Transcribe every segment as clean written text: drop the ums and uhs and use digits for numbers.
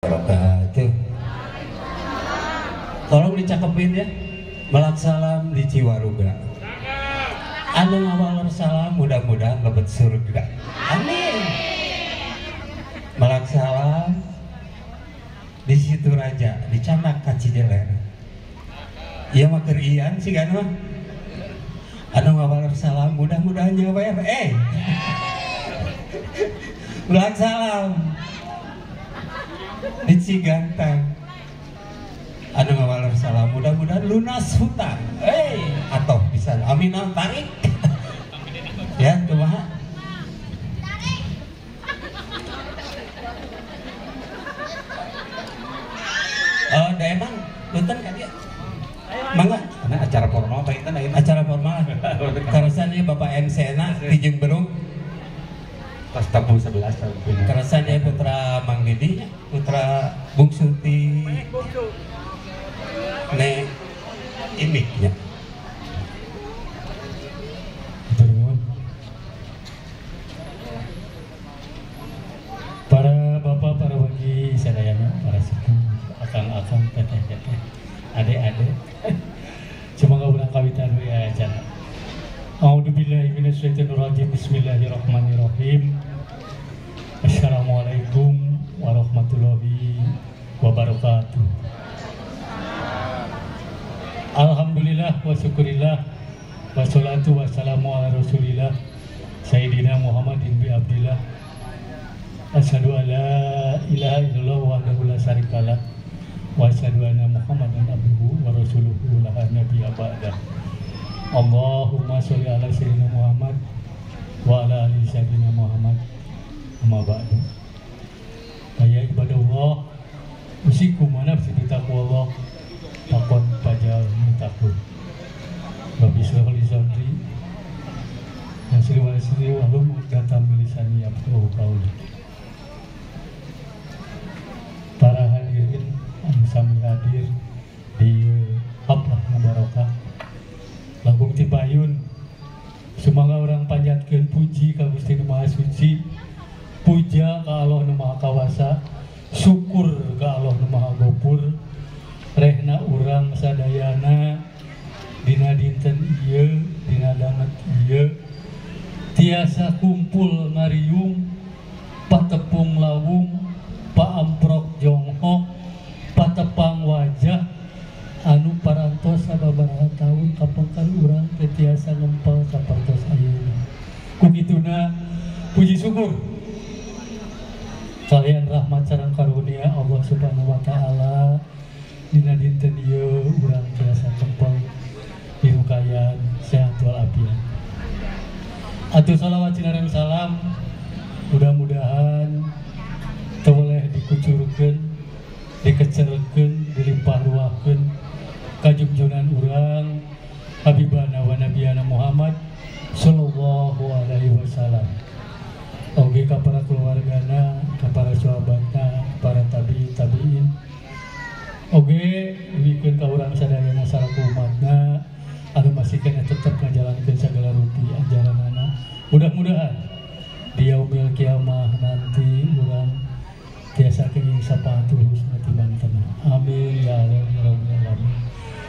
Wabarakatuh. Tolong dicakepin ya. Malak salam di Ciwaruga. Anu ngawal salam mudah-mudahan lebet surga. Amin. Malak salam di Situ Raja, di Canak Kacideler. Iya mah keur ian sih kan mah. Anu ngawal salam mudah-mudahan nyawer. Malak salam di Cigantang. Anu ngawal salam mudah-mudahan lunas hutang. Atau bisa aminah tarik. Ya, kumaha? Daemang, punten ka dia. Mangga, karena acara formal apa itu? Acara formal. Karosannya Bapak MC na di Jemberung. Pas tabung 11 tahun. Karosannya putra Mang Didi, putra bungsu ti ne imiknya. Para bapak, para wagi sadayana, para sepuh, akang-akang, teteh-teteh, adek-adek, semoga ulang kawitan ya acara. A'udzubillahi minasyaitonirrajim. Bismillahirrahmanirrahim. Assalamualaikum warahmatullahi wabarakatuh. Alhamdulillah wa syukurillah wassalatu wassalamu ala rasulillah Sayyidina Muhammadin bi Abdillah. Asyhadu an la ilaha illallah wahdahu la syarikalah wa asyhadu anna Muhammadan abduhu wa rasuluhu la nabiyya ba'dah. Allahumma sholli ala sayyidina Muhammad wa ala ali sayyidina Muhammad. Amma ba'du. Ya ibadallah, usikum wa nafsi bi taqwallah. Takut pajal takut. Rabbi shrah li sadri yassir wa wahlul 'uqdatam min lisani yafqahu qawli. Para hadirin anu sami hadir di haflah mubarakah Lagung Cipayun, semoga orang panjatkeun puji ka Gusti Nu Maha Suci, puja ka Allah Nu Maha Kawasa, syukur ka Allah Nu Maha Gopur. Rehna urang sadayana dina dinten ieu, dina danget ieu tiasa kumpul ngariung, patepung lawung, paamprok jonghok, patepang wajah anu parantos sababaraha taun kapengkan urang teh tiasa ngempel sapertos ayeuna. Kukituna puji syukur kalian rahmat sareng karunia Allah Subhanahu wa taala. Dina dinten ieu urang tiasa kempel dirukayan sehat walafiat. Atuh salawat cinareng salam mudah-mudahan teu boleh dikucurkeun, dikecerkeun, dilimpah ruahkeun ka junjungan urang Habibana wa Nabiyana Muhammad sallallahu alaihi wasallam. Oge ka para keluargana, ka para sahabatna, para tabi'in. Oge wikeun ka urang sadayana salaku umatna anu masih kena tetep ngajalankeun sagala rupi ajaranana. Mudah-mudahan di yaumil kiamah nanti urang tiasa kenging sapatul husna tibanten. Amin ya rabbal alamin.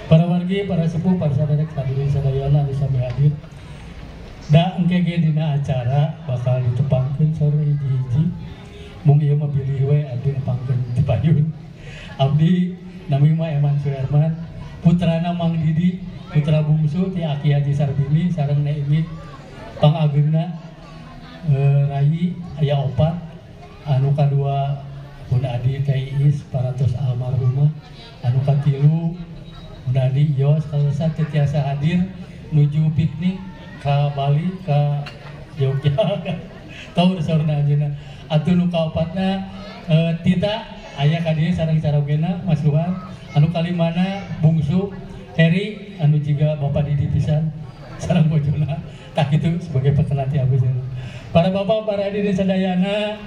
Para wargi, para sepuh, para saudara hadirin sadayana anu sami hadir. Da engke ge dina acara bakal ditepangkeun sore hiji-hiji. Mung ieu mah bilih we abdi nepangkeun di Payun. Abdi nami mah Eman Suherman, putrana Mang Didi, putra bungsu ti Aki Haji Sarbini sareng Neimit pangageuna Rai aya 4, anu kadua Bunda Adi Teh Iis paratos almarhumah, anu katilu Bunda Adi Yos kalesa tiasa hadir nuju piknik ka Bali ka Jogja tahu saurna anjeunna. Atuh nu kaopatna Tita aya ka dieu sareng carogena Mas Luhan, anu kalimana bungsu Heri anu jiga Bapak Didi pisan sareng bojona. Tah kitu sebagai perkenalan ti abdi. Para bapak, para hadirin sadayana,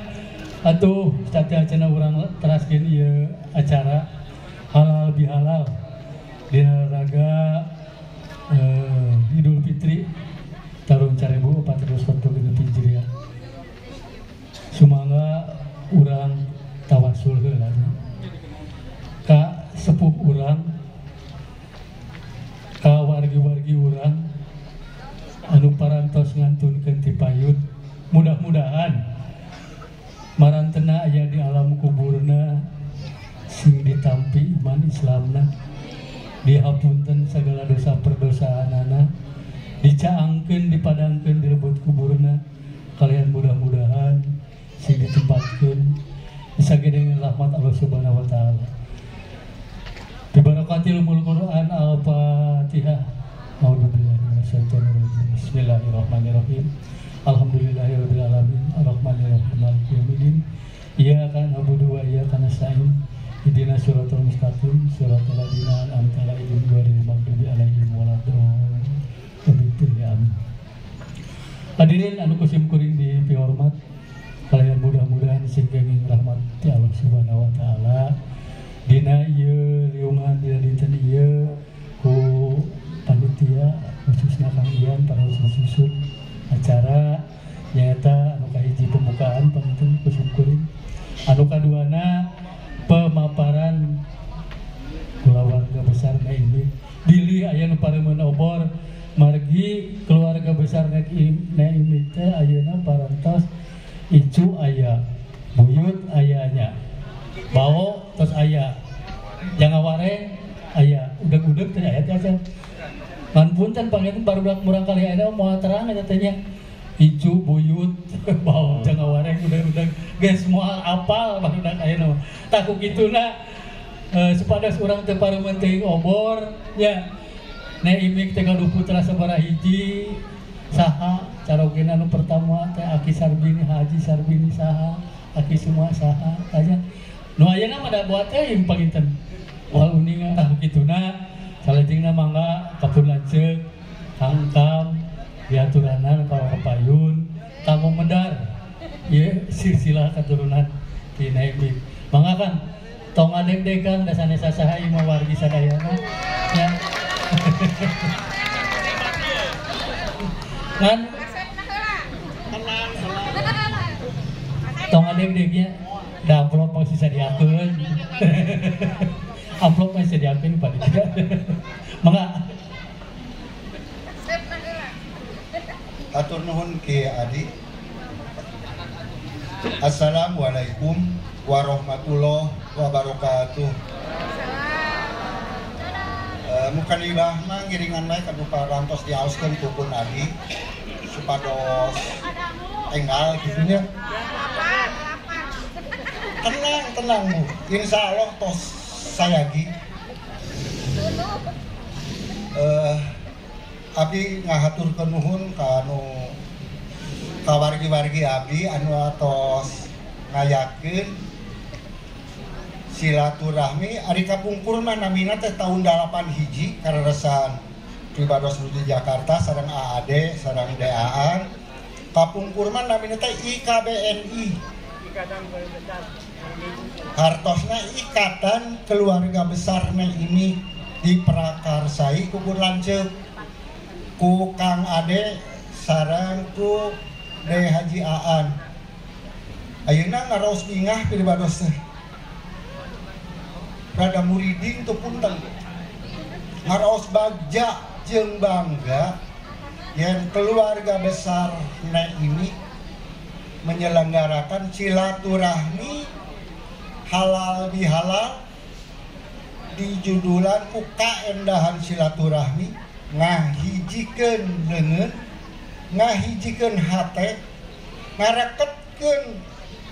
atuh sateaceuna urang teraskeun ieu acara halal bihalal dina raga Idul Fitri tahun 1442 Hijriah. Sumangga urang tawasul heula ka sepuh urang, ka wargi-wargi urang anu parantos ngantunkeun ti payun. Mudah-mudahan marantena aya di alam kuburna sing ditampi iman Islamna, dihapunten segala dosa perdosaanana, dicaangkeun dipadangkeun di lebet kuburna. Kalian mudah-mudahan sing ditempatkeun disagedeungan rahmat Allah Subhanahu wa taala. Bibarakatil umul Quran al-Fatihah. A'udzubillahi minasyaitonir rajim. Bismillahirrahmanirrahim. Alhamdulillahirabbil alamin. Arrahmanirrahim. Maliki yaumiddin. Iyyaka na'budu wa iyyaka nasta'in. Ihdinas siratal mustaqim. Siratal ladzina an'amta 'alaihim ghairil maghdubi 'alaihim waladdallin. Amin. Hadirin anu kusim kuring di pihormat, kalian mudah-mudahan sing kenging rahmat ti Allah Subhanahu wa taala dina ieu riungan dina dinten ieu ku panitia khususna Kang Ian para susun acara nyaeta anu kahiji pembukaan pantun kusim kuring, anu kaduana pemaparan keluarga besar na ini bilih aya nu paremeun obor margi keluarga besar na ini teh ayeuna parantos icu aya, buyut ayanya, bau terus aya, jangawareng aya, udeg-udeg teh aya teh aja. Ngan punten pangeun barudak murang kali aya moal terang eta teh nya. Icu, buyut, bau, jangawareng, udeg-udeg geus moal apal barudak aya mah. Tah ku kituna supados urang teu paremeun teuing obor nya. Ne imik teh gaduh putra sabaraha hiji, saha carogena nu pertama teh Aki Sarbini, Haji Sarbini saha, Aki semua saha aja. Nu ayeuna mah da buat teh panginten. Wal uninga tah kituna salajengna mangga kapun lanceuk, hangkam, diaturanan ka payun, tamu medar. Ieu silsilah katurunan ti Naimik. Mangga kan tong adeg-degan da sanesa saha ieu mah wargi sadayana ya. Kan tong adeg-degnya da amplop masih sadiakeun. Amplop masih sadiakeun panitia. Mangga. Atur nuhun Ki Adi. Assalamualaikum warahmatullahi wabarakatuh. Mukan ibah mah ngiringan bae kadu parantos diaoskeun ku Pun Adi supados enggal kitu nya. Tenang mu. Insyaallah tos sayagi. Abdi ngahaturkeun nuhun ka anu ka wargi-wargi abdi anu atos ngayakeun silaturahmi ari kapungkur mah namina teh tahun 8 hiji kareresan Pribados Nuju Jakarta sareng AAD sareng DAan. Kapungkur mah namina teh IKBNI. Hartosna Ikatan Keluarga Besar ini diprakarsai kubur lanceuk ku Kang Ade sareng ku Deh Haji Aan. Ayeuna ngaraos ingah Pribados teh rada muriding tu punten ngaraos bagja jeung bangga yang keluarga besar na ini menyelenggarakan silaturahmi halal bihalal di judulan ku kaendahan silaturahmi ngahijikeun leungeun ngahijikeun hate ngareketkeun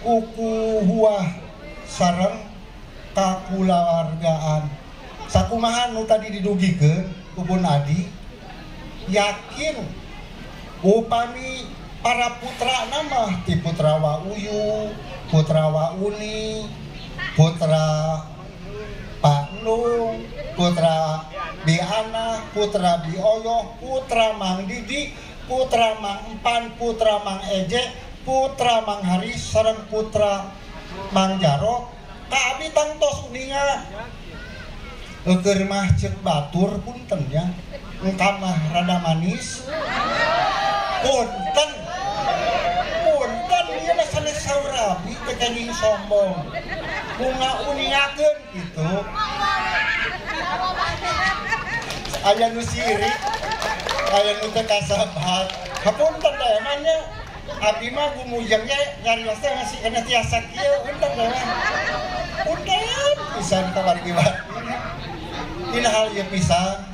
kuku huah sareng kakeluargaan sakumaha nu tadi didugikeun ku Pun Adi yakin upami para putra nama ti putra Wauyu, putra Wauni, putra Pak Nung, putra Biana, putra Bioyoh, putra Mang Didi, putra Mang Empan, putra Mang Eje, putra Mang Haris sareng putra Mang Jarot. Ka abdi tangtos uninga eueur mah ceuk batur punten nya engka mah rada manis punten ieu mah sanes saurabi teh kenging sombong bunga uniakeun gitu. Aya nu sirik, aya nu teu kasabat. Hapunten da emangnya abdi mah gumujeng ge nyarios teh ngasih kana tiasa kieu untung da mah. Punten pisan kabargi bae. Dina hal ieu pisan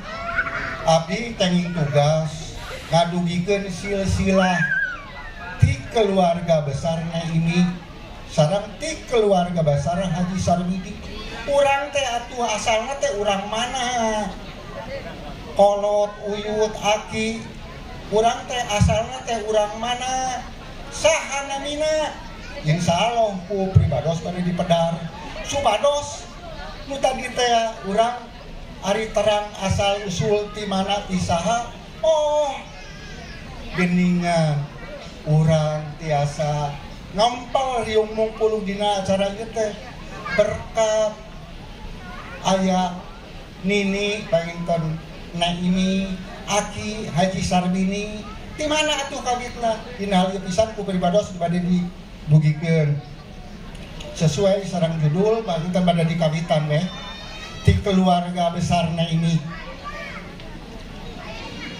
abdi tenging tugas ngadugikeun silsilah ti keluarga besarna ini sareng ti keluarga besar Haji Sarbini. Urang teh atuh asalna teh urang mana? Kolot, uyut, aki. Urang teh asalna teh urang mana? Saha namina? Insyaallah ku pribados bade di Pedar. Supados nu tadi teh urang ari terang asal usul ti mana ti saha? Oh, geningan urang tiasa ngampal riung mungpuluh dina acara ieu teh berkat aya Nini panginten Naimi Aki Haji Sarbini di mana atuh kawitna dina hal ieu pisan ku pribados bade didugikeun sesuai sareng judul panginten bade dikawitan we ti keluarga besar Naimi.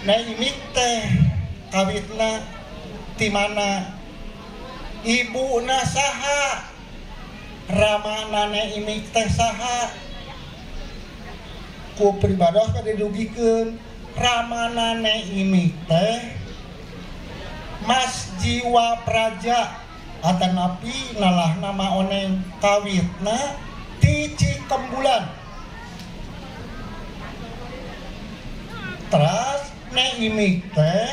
Naimi teh kawitna ti mana? Ibuna saha? Ramana Naimi teh saha? Ku pribados bade didugikeun Ramana Naimi teh Mas Jiwa Praja atanapi nalah nama oneng kawitna ti Cikembulan. Terus Naimi teh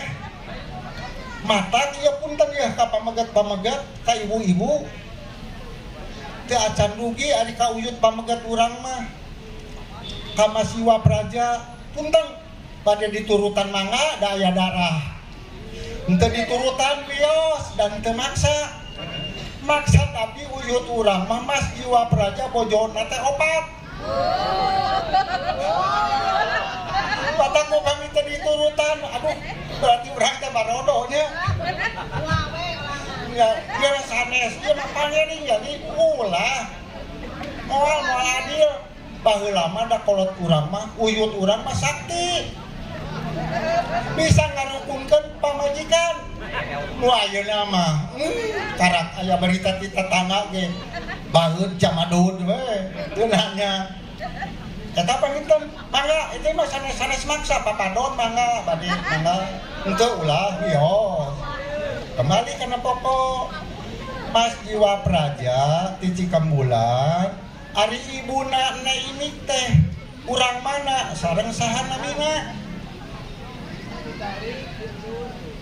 mata ieu punten ya ka pamegat-pamegat ka ibu-ibu teu acan dugi ari ka uyut pamegat urang mah ka Mas Jiwa Praja punten pada diturutan mangga daya darah henteu diturutan bios dan teu maksa tapi uyut urang mah Mas Jiwa Praja bojona teh opat. Pataku kami teh diturutan, aduh berarti urang teh barodonya. Ya, dia sanes, dia mah pangening jadi ulah. Moal adil, baheula mah da kolot urang mah, uyut urang mah sakti. Bisa ngarukunkeun pamajikan. Nu ayeuna mah, karak aya berita ti tetangga ge. Baheud jamadud we, teu nanya. Eta panginten mangga itu mah sanes-sanes maksa papadon mangga bade mangga henteu ulah wios. Kembali kana pokok Mas Jiwa Praja ti Cikembulan ari ibuna Naimi teh urang mana sareng saha namina?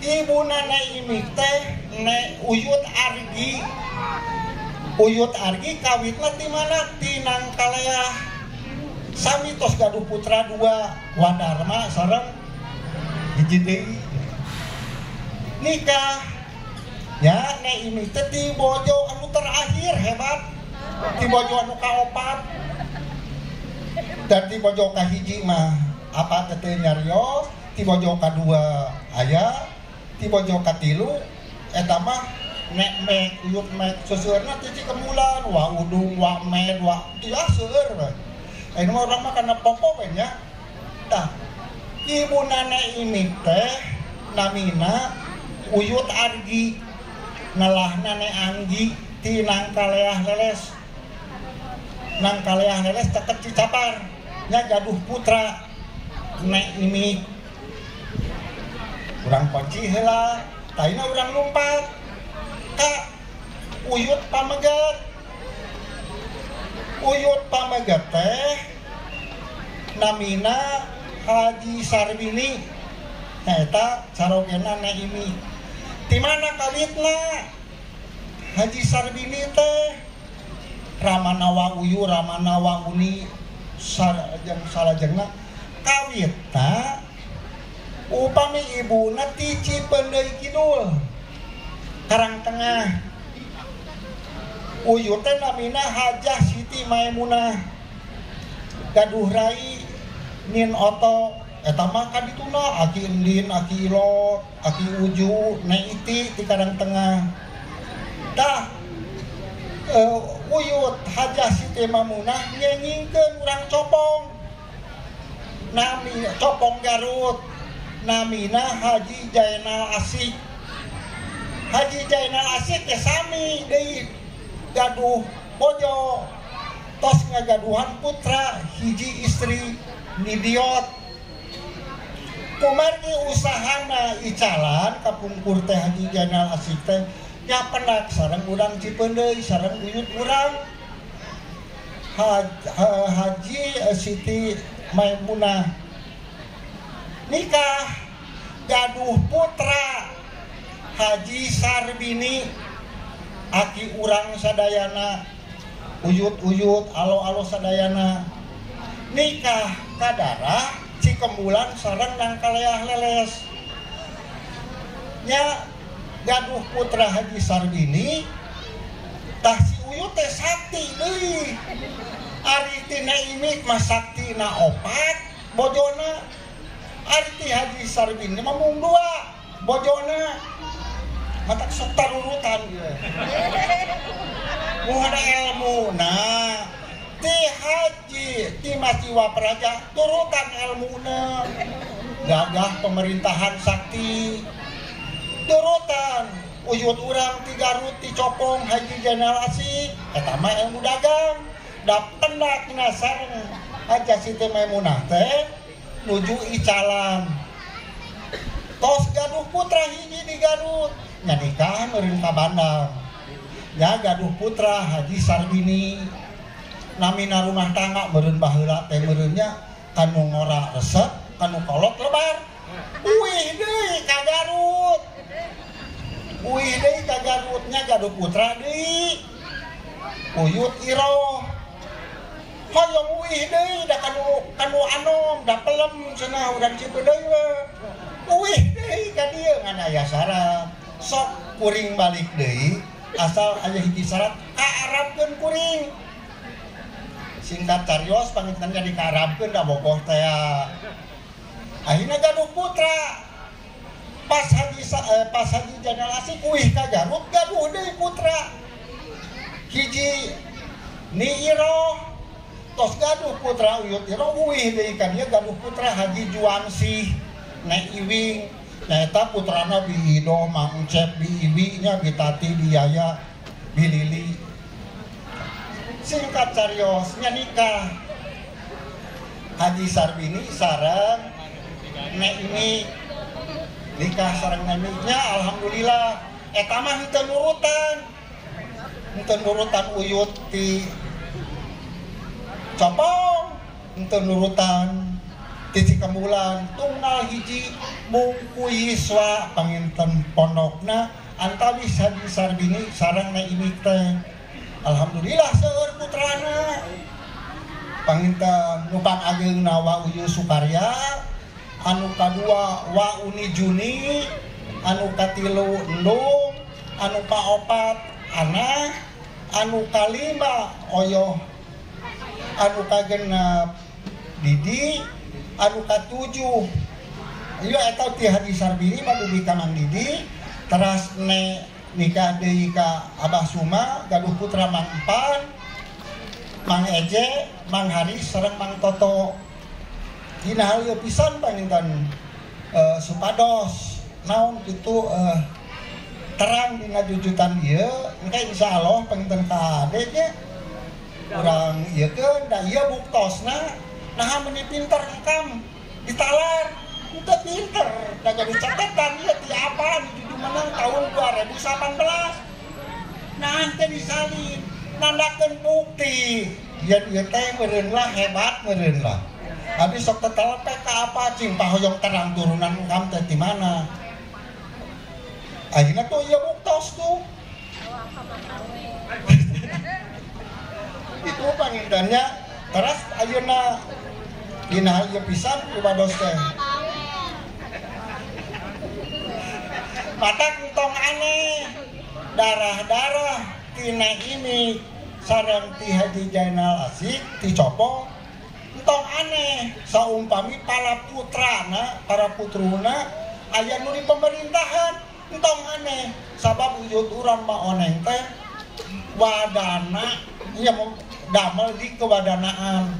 Ibuna Naimi teh Uyut Argi. Uyut Argi kawitna ti mana? Ti Nangkaleah. Sami tos gaduh putra dua Wadarma sareng hiji deui nikah ya Naimi teh ti bojo anu terakhir hebat ti bojo anu kaopat dan ti bojo kahiji mah apa teh nyarios ti bojo kadua aya ti bojo katilu eta mah nek mek uyut mek seuseurna ti Cikembulan wa udung wa med wa tiah seueur we. Ini orang mah karena pokok nya. Tah, ibuna Naimi teh namina Uyut Argi, nalahna ne Anggi ti Nangkaleah leles. Nangkaleah leles teket Cicapar, nya gaduh putra Naimi. Urang kunci heula, taina urang lumpat ka Uyut Pamegat. Uyut Pamegat teh namina Haji Sarbini. Eta carogena Naimi. Di mana kawitna? Haji Sarbini teh Ramana wa Uyu, Ramana wa Uni salajengna kawitna upami ibuna ti Cipeundeuy Kidul Karang Tengah. Uyut teh namina Hajah Siti Maimunah. Gaduh rai Nin Oto eta mah kadituna Aki Endin, Aki Ilot, Aki Uju, Naiti ti Karang Tengah. Tah uyut Hajah Siti Mamunah ngengingkeun urang copong nami copong Garut namina Haji Jainal Asik. Haji Jainal Asik ya sami deui gaduh bojo tos ngagaduhan putra hiji istri nidiot kumargi usahana icalan kapungkur teh Haji Jainal Asik teh nya penak sareng urang Cipeundeuy sareng uyut urang Haji Siti Maimunah nikah gaduh putra Haji Sarbini aki urang sadayana uyut-uyut alo-alo sadayana nikah kadarah Cikembulan sareng Nangkaleah Leles nya gaduh putra Haji Sarbini tah si uyut teh sakti deui ari tina imik mah saktina 4 bojona ari ti Haji Sarbini mah mung 2 bojona matak sok tarurutan ieu mun ada ilmu nah ti Haji ti Masiwa Praja turutan ilmuna gagah pemerintahan sakti turutan uyut urang ti Garut ti Copong Haji Jainal Asik eta mah ilmu dagang da pendak sareng Hajah Siti Maimunah teh nuju icalan tos gaduh putra hiji di Garut nya nikah meureun ka Bandung nya gaduh putra Haji Sarbini namina rumah tangga meureun baheula teh meureun nya kanu ngora resep kanu kolot lebar uih deui ka Garut uih deui ka Garut nya gaduh putra deui uyut Iro hoyong uih deui da kanu anom da pelem cenah urang Cipeundeuy we uih deui ka dieu ngan aya syarat sok kuring balik deui asal aya hiji syarat kaarabkeun kuring singkat carios pangintennya dikaarabkeun da bogoh teh akhirna gaduh putra pas Haji Jainal Asik uih ka Garut gaduh deui putra hiji Ni Iro tos gaduh putra uyut Iro uih deui ka dieu gaduh putra Haji Juansih Nek Iwing eta putrana Bihido Mang Ucep Biiwi nya Bitati Biaya Bilili singkat carios nya nikah Haji Sarbini sareng Nek ini nikah sareng Nek nya alhamdulillah eta mah henteu nurutan uyut ti Copong henteu nurutan ti Cikembulan tunggal hiji mungkuy yiswa panginten pondokna antawis Haji Sarbini sareng Nek ini teh alhamdulillah seueur putrana panginten numpang ageungna Wa Uyu Sukarya anu kadua Wa Uni Juni anu katilu Endung anu kaopat Ana anu kalima Oyoh anu kagenep Didi anu katujuh ieu eta ti Haji Sarbini mah dugi ka Mang Didi teras nikah deui ka Abah Suma gaduh putra Mang Empan Mang Eje Mang Haris sareng Mang Toto dina hal ieu pisan panginten supados naon kitu terang dina jujutan ieu engke insyaallah panginten ka ade nya urang ieu keun da ieu buktosna nah meni pinter engkam ditalar teu pinter da jadi catatan ieu ti apa juju menang tahun 2018 nah teh disalin nandakeun bukti yen ieu teh meureun lah hebat meureun lah abis sok tetelepek ka apa cing pahoyong terang turunan engkam teh di mana ayeuna tuh ieu buktos tuh itu pangintennya teras ayeuna dina ieu pisan ibados teh matak entong aneh darah-darah tina ini sareng ti Haji Jainal Asik ti Copong entong aneh saumpami para putruna aya nu di pemerintahan entong aneh sabab uyut urang mah oneng teh wadana ya damel di kewadanaan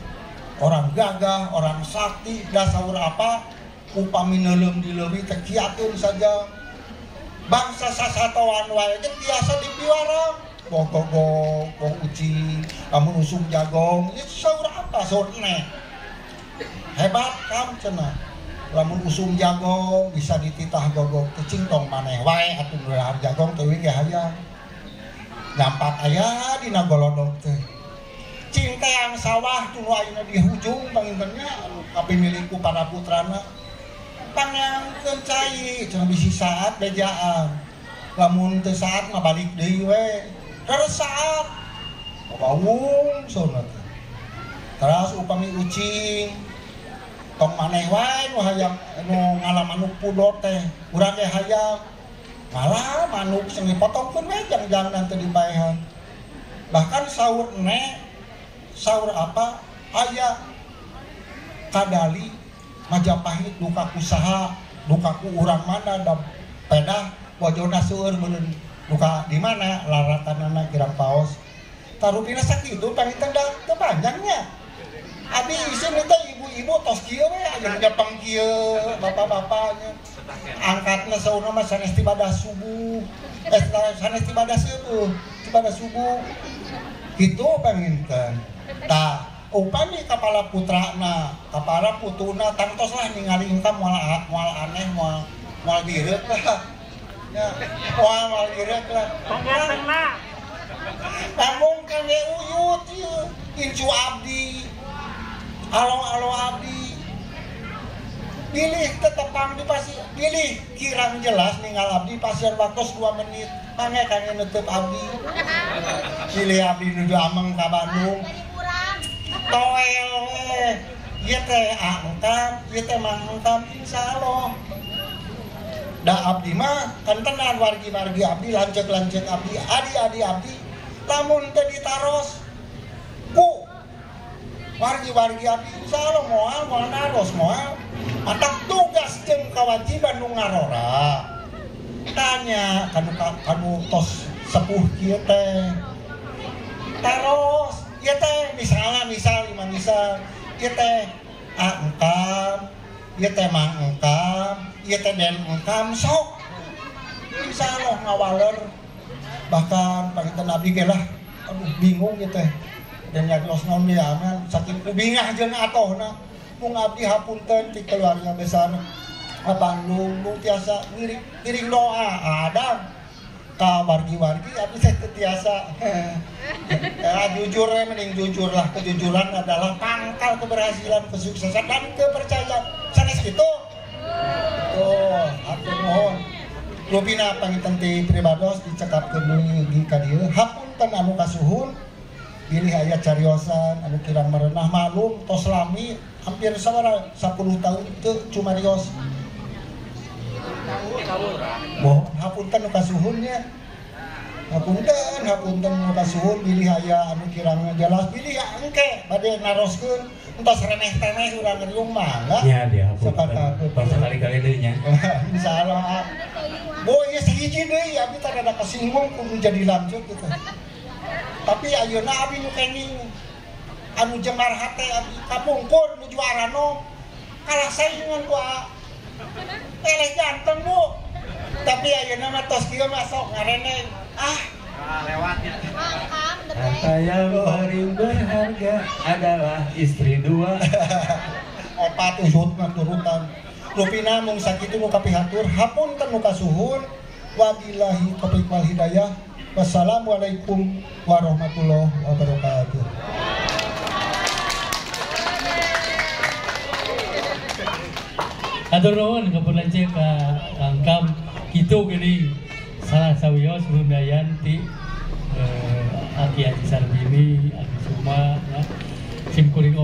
orang gagah, orang sakti, dasar apa upami neulem dileuwih teh kiakeun saja bangsa sasatawan wae teh biasa dipiwara gogog uci amun usum jagong ieu saur apa saur ene hebat kam cenah lamun usum jagong bisa dititah gogog teh cingtong maneh wae atuh dahar jagong teuing ge hayang nyampak aya dina golodog teh cingteang sawah tunu ayeuna di hujung pangintennya kapimiliku para putrana panangkeun cai cenah bisi saat bejaan lamun teu saat mah balik deui we terus saat bawung sauna teh terus upami ucing tong maneh wae nu hayang nu ngalah manuk pudot teh urang ge hayang ngalah manuk sing dipotongkeun we jangan teu dibaehan bahkan saur ene saur apa aya kadali Majapahit duka kusaha duka ku urang mana da pedah wajona seueur meureun duka di mana laratanana kirang paos tarupina sakitu panginten da teu panjangnya abi isin teh ibu-ibu tos kieu we aya Jepang kieu bapak-bapaknya angkatna saurna mah sanes ibadah subuh sanes ibadah subuh kitu panginten tah upami kepala putrana kepala putuna tangtos lah ningali engkam moal aneh moal direuk lah ya moal direuk lah tanggung kene uyut ieu incu abdi alo abdi pilih tetepang di pasir pilih kirang jelas ninggal abdi pasir waktos 2 menit mangga kangge neuteub abdi pilih abdi nuju ameng ka Bandung toel ieu teh angkam ieu teh mangkam insyaallah da abdi mah kantenan wargi-wargi abdi lanceuk abdi adi abdi lamun teu ditaros ku wargi-wargi abdi insyaallah moal naros moal matak tugas jeung kewajiban nu ngarora tanya kanu tos sepuh kieu teh taros ieu teh misal ieu teh engkam ieu teh mang engkam ieu teh den engkam sok insyaallah ngawaler bahkan panginten abdi ge lah aduh bingung ieu teh dan nyarios naon deui aman saking kubingah jeung atohna mung abdi hapunten ti keluarga besar Bandung nu tiasa ngiring doa Adam ka wargi-wargi abdi teh tiasa jujur mending jujur lah kejujuran adalah pangkal keberhasilan kesuksesan dan kepercayaan sanes kitu oh atur mohon lupina panginten ti pribados dicekapkeun deui ka dieu hapunten anu kasuhun pilih aya cariosan anu kirang merenah malum tos lami hampir sabaraha 10 tahun teu cumarios mohon hapunten nu kasuhunnya hapunten nu kasuhun pilih aya anu kirang jelas pilih engke bade naroskeun entos remeh-temeh urang ngeriung mangga nya dia hapunten sekali-kali deui nya insyaallah boy ieu sahiji deui abdi teh rada kasinggung kudu jadi lanjut gitu tapi ayeuna abdi nu kenging anu jemar hate abdi kapungkur nuju arano kalah saingan ku eleh ganteng bu tapi ayeuna mah tos kieu mah sok ngarene lewatnya harta yang paling berharga adalah istri 2 opat usut mah turutan rupina mung sakitu nu kapihatur hapunten nu kasuhun wabillahi taufiq wal hidayah wassalamualaikum warahmatullahi wabarakatuh. Atur nuhun kapunten cek ka angkam kitu geuning salah sawios bundayan ti Aki Haji Sarbini Aki Suma ya sim kuring